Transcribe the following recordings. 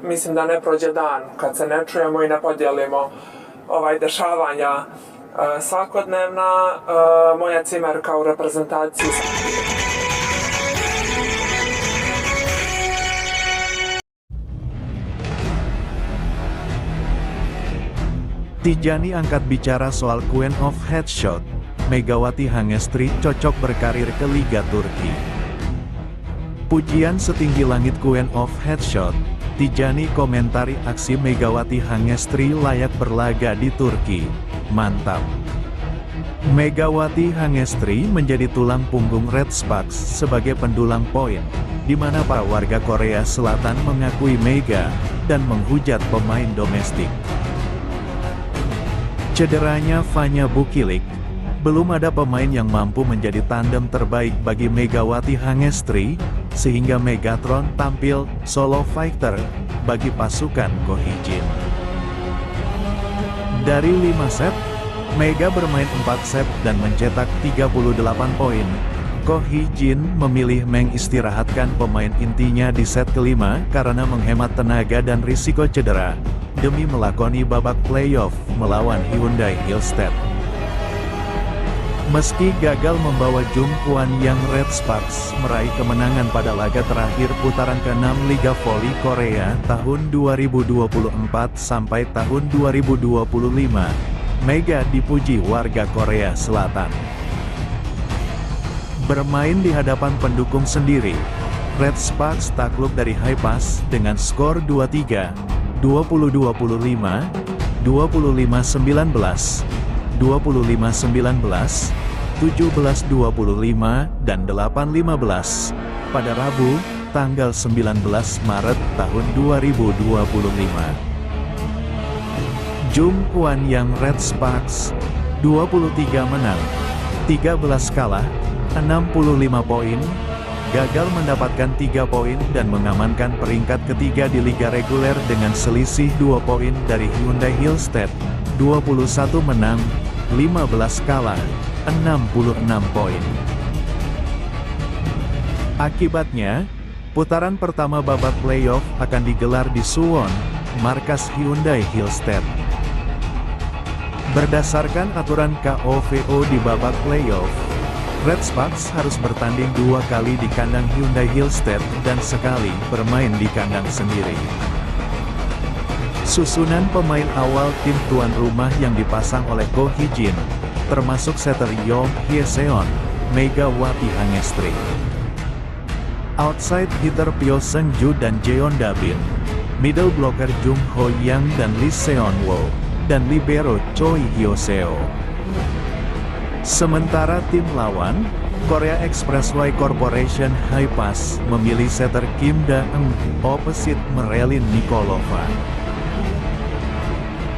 Mislim da ne prođe dan kad se ne čujemo i ne podijelimo dešavanja svakodnevna. Moja cimerka u reprezentaciji. Tijani angkat bicara soal Queen of Headshot. Megawati Hangestri cocok berkarir ke Liga Turki. Pujian setinggi langit Queen of Headshot. Tijani komentari aksi Megawati Hangestri layak berlaga di Turki. Mantap. Megawati Hangestri menjadi tulang punggung Red Sparks sebagai pendulang poin, di mana para warga Korea Selatan mengakui Mega dan menghujat pemain domestik. Cederanya Vanya Bukilik. Belum ada pemain yang mampu menjadi tandem terbaik bagi Megawati Hangestri, sehingga Megatron tampil solo fighter bagi pasukan Ko Hee-jin. Dari 5 set, Mega bermain 4 set dan mencetak 38 poin. Ko Hee-jin memilih mengistirahatkan pemain intinya di set kelima karena menghemat tenaga dan risiko cedera, demi melakoni babak playoff melawan Hyundai Hillstead. Meski gagal membawa Jung Hwan Yang Red Sparks meraih kemenangan pada laga terakhir putaran ke-6 Liga Voli Korea tahun 2024 sampai tahun 2025, Mega dipuji warga Korea Selatan. Bermain di hadapan pendukung sendiri, Red Sparks takluk dari Haipas dengan skor 2-3, 20-25, 25-19, 25-19, 17-25, dan 8-15, pada Rabu, tanggal 19 Maret tahun 2025. Jung Hwan Yang Red Sparks, 23 menang, 13 kalah, 65 poin, gagal mendapatkan 3 poin dan mengamankan peringkat ketiga di liga reguler dengan selisih 2 poin dari Hyundai Hillstead, 21 menang, 15 kalah, 66 poin. Akibatnya, putaran pertama babak playoff akan digelar di Suwon, markas Hyundai Hillstead. Berdasarkan aturan KOVO di babak playoff, Red Sparks harus bertanding 2 kali di kandang Hyundai Hillstead dan sekali bermain di kandang sendiri. Susunan pemain awal tim tuan rumah yang dipasang oleh Ko Hee-jin, termasuk setter Young Hye-seon, Megawati Hangestri. Outside hitter Pyo Seung-ju dan Jeon Da-bin, middle blocker Jung Ho-yang dan Lee Seon-wo, dan libero Choi Hyo-seo. Sementara tim lawan, Korea Expressway Corporation Haipas memilih setter Kim Da-eung, opposite Marilyn Nikolova.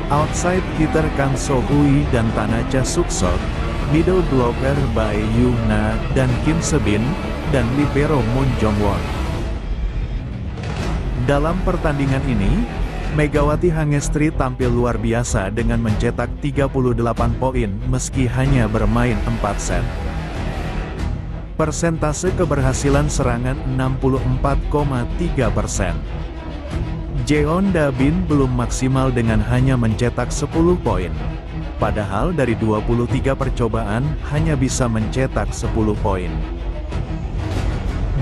Outside hitter Kang So-hui dan Tanacha Suksok, middle blocker Bae Yu-na dan Kim Se-bin, dan libero Moon Jong-won. Dalam pertandingan ini, Megawati Hangestri tampil luar biasa dengan mencetak 38 poin meski hanya bermain 4 set. Persentase keberhasilan serangan 64,3%. Jeon Da-bin belum maksimal dengan hanya mencetak 10 poin. Padahal dari 23 percobaan hanya bisa mencetak 10 poin.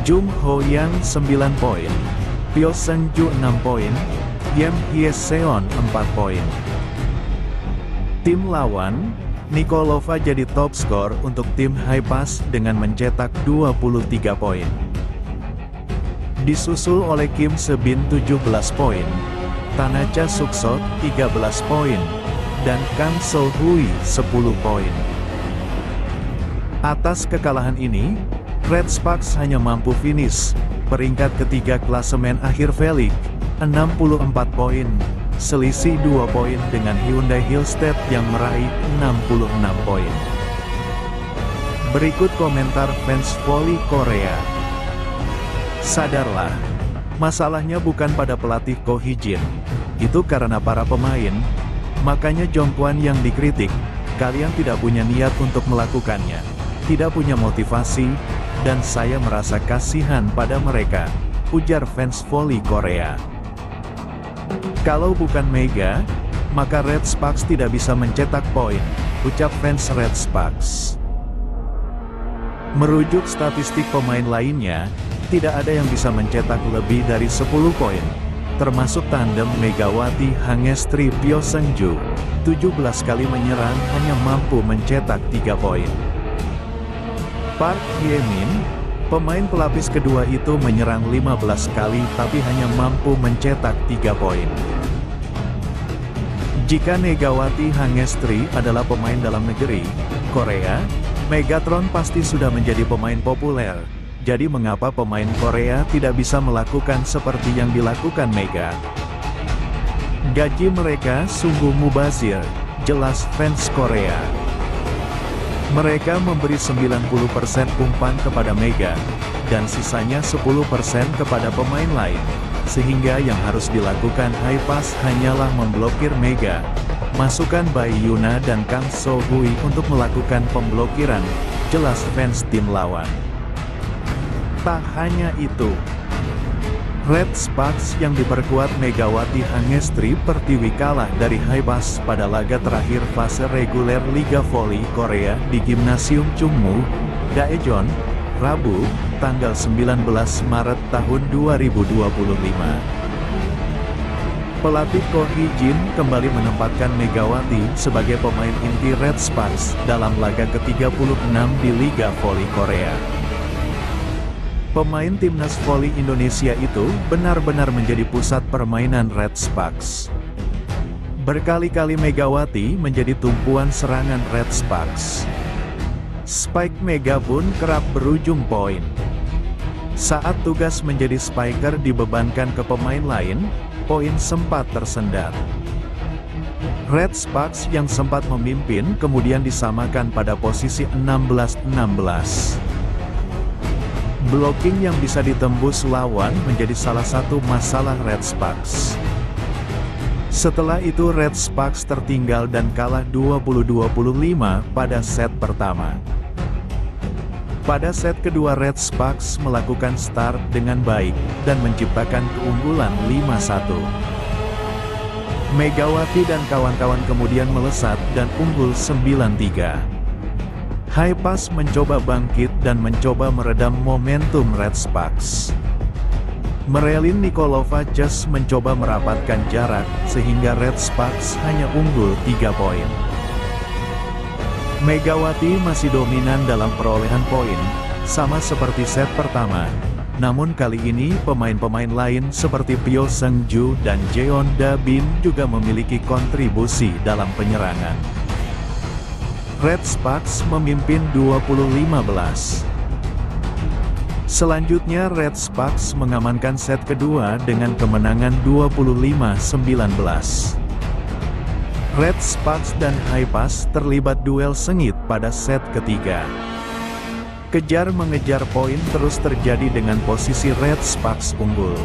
Jung Ho-yang 9 poin, Pyo Seung-ju 6 poin, Young Hye-seon 4 poin. Tim lawan, Nikolova jadi top skor untuk tim Haipas dengan mencetak 23 poin. Disusul oleh Kim Se-bin 17 poin, Tanacha Suksok 13 poin, dan Kang So-hui 10 poin. Atas kekalahan ini, Red Sparks hanya mampu finish peringkat ketiga klasemen akhir V-League, 64 poin, selisih 2 poin dengan Hyundai Hillstead yang meraih 66 poin. Berikut komentar fans voli Korea. Sadarlah, masalahnya bukan pada pelatih Ko Hee-jin, itu karena para pemain. Makanya Jung Hwan yang dikritik, kalian tidak punya niat untuk melakukannya, tidak punya motivasi, dan saya merasa kasihan pada mereka, ujar fans voli Korea. Kalau bukan Mega, maka Red Sparks tidak bisa mencetak poin, ucap fans Red Sparks. Merujuk statistik pemain lainnya, tidak ada yang bisa mencetak lebih dari 10 poin, termasuk tandem Megawati Hangestri Pyo Seung-ju, 17 kali menyerang hanya mampu mencetak 3 poin. Park Hye-min, pemain pelapis kedua itu menyerang 15 kali tapi hanya mampu mencetak 3 poin. Jika Megawati Hangestri adalah pemain dalam negeri, Korea, Megatron pasti sudah menjadi pemain populer. Jadi mengapa pemain Korea tidak bisa melakukan seperti yang dilakukan Mega? Gaji mereka sungguh mubazir, jelas fans Korea. Mereka memberi 90% umpan kepada Mega, dan sisanya 10% kepada pemain lain. Sehingga yang harus dilakukan Haipas hanyalah memblokir Mega. Masukkan Bai Yuna dan Kang So Hui untuk melakukan pemblokiran, jelas fans tim lawan. Tak hanya itu, Red Sparks yang diperkuat Megawati Hangestri Pertiwi kalah dari Haipas pada laga terakhir fase reguler Liga Voli Korea di Gimnasium Chungmu, Daejeon, Rabu, tanggal 19 Maret tahun 2025. Pelatih Ko Hee-jin kembali menempatkan Megawati sebagai pemain inti Red Sparks dalam laga ke-36 di Liga Voli Korea. Pemain timnas voli Indonesia itu benar-benar menjadi pusat permainan Red Sparks. Berkali-kali Megawati menjadi tumpuan serangan Red Sparks. Spike Mega pun kerap berujung poin. Saat tugas menjadi spiker dibebankan ke pemain lain, poin sempat tersendat. Red Sparks yang sempat memimpin kemudian disamakan pada posisi 16-16. Blocking yang bisa ditembus lawan menjadi salah satu masalah Red Sparks. Setelah itu Red Sparks tertinggal dan kalah 20-25 pada set pertama. Pada set kedua Red Sparks melakukan start dengan baik, dan menciptakan keunggulan 5-1. Megawati dan kawan-kawan kemudian melesat dan unggul 9-3. Haipas mencoba bangkit dan mencoba meredam momentum Red Sparks. Merelin Nikolova just mencoba merapatkan jarak, sehingga Red Sparks hanya unggul 3 poin. Megawati masih dominan dalam perolehan poin, sama seperti set pertama. Namun kali ini pemain-pemain lain seperti Pyo Seung-ju dan Jeon Da-bin juga memiliki kontribusi dalam penyerangan. Red Sparks memimpin 20-15. Selanjutnya Red Sparks mengamankan set kedua dengan kemenangan 25-19. Red Sparks dan Haipas terlibat duel sengit pada set ketiga. Kejar-mengejar poin terus terjadi dengan posisi Red Sparks unggul.